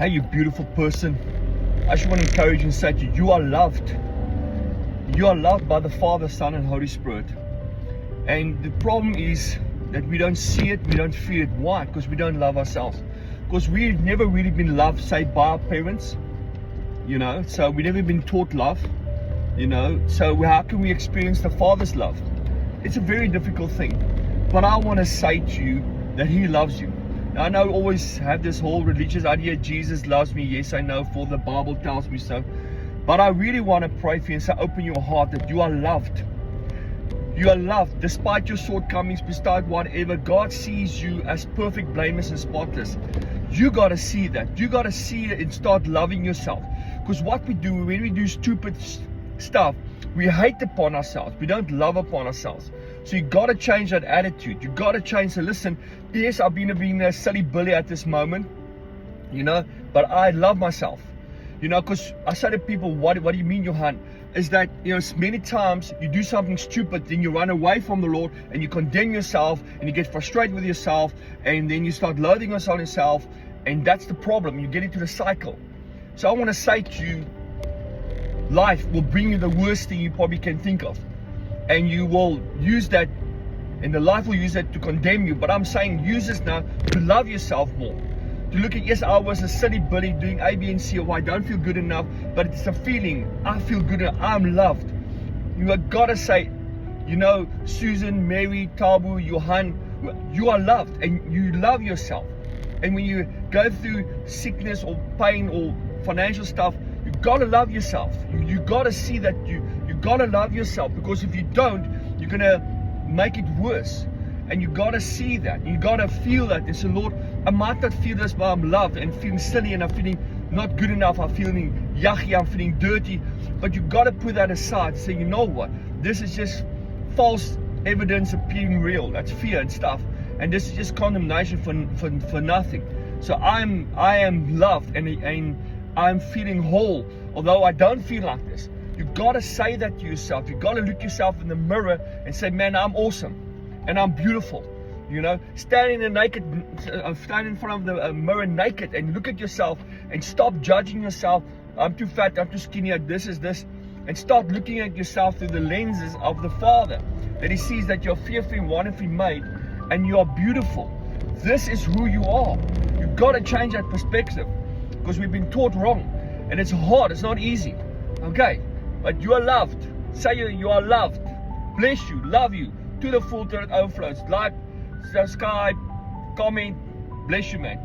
Hey, you beautiful person. I just want to encourage you and say to you, you are loved. You are loved by the Father, Son, and Holy Spirit. And the problem is that we don't see it, we don't feel it. Why? Because we don't love ourselves. Because we've never really been loved, say, by our parents. So we've never been taught love. So how can we experience the Father's love? It's a very difficult thing. But I want to say to you that He loves you. Now, I know I always have this whole religious idea, Jesus loves me. Yes, I know, for the Bible tells me so. But I really want to pray for you and say, open your heart that you are loved. You are loved despite your shortcomings, despite whatever. God sees you as perfect, blameless, and spotless. You got to see that. You got to see it and start loving yourself. Because what we do when we do stupid stuff, we hate upon ourselves. We don't love upon ourselves. So you got to change that attitude. You got to change. So listen, yes, I've been being a silly Billy at this moment, but I love myself. Because I say to people, what do you mean, Johan? Is that, many times you do something stupid, then you run away from the Lord and you condemn yourself and you get frustrated with yourself and then you start loathing yourself, and that's the problem. You get into the cycle. So I want to say to you, life will bring you the worst thing you probably can think of. And you will use that, and the life will use that to condemn you. But I'm saying use this now to love yourself more. To look at, yes, I was a silly Billy doing A, B, and C, or I don't feel good enough, but it's a feeling. I feel good enough. I'm loved. You have got to say, Susan, Mary, Tabu, Johan, you are loved and you love yourself. And when you go through sickness or pain or financial stuff, you got to love yourself. You got to see that you got to love yourself, because if you don't, you're going to make it worse. And you got to see that. You got to feel that. And say, Lord, I might not feel this, but I'm loved and feeling silly and I'm feeling not good enough. I'm feeling yucky. I'm feeling dirty. But you got to put that aside. Say, you know what? This is just false evidence appearing real. That's fear and stuff. And this is just condemnation for nothing. So I am loved and I'm feeling whole, although I don't feel like this. You got to say that to yourself. You got to look yourself in the mirror and say, man, I'm awesome and I'm beautiful. Stand in front of the mirror naked and look at yourself and stop judging yourself. I'm too fat, I'm too skinny, this is this. And start looking at yourself through the lenses of the Father, that He sees that you're fearfully and wonderfully made and you are beautiful. This is who you are. You've got to change that perspective, because we've been taught wrong. And it's hard, it's not easy. Okay, but you are loved. Say you are loved. Bless you, love you to the full till it overflows. Like, subscribe, comment. Bless you, man.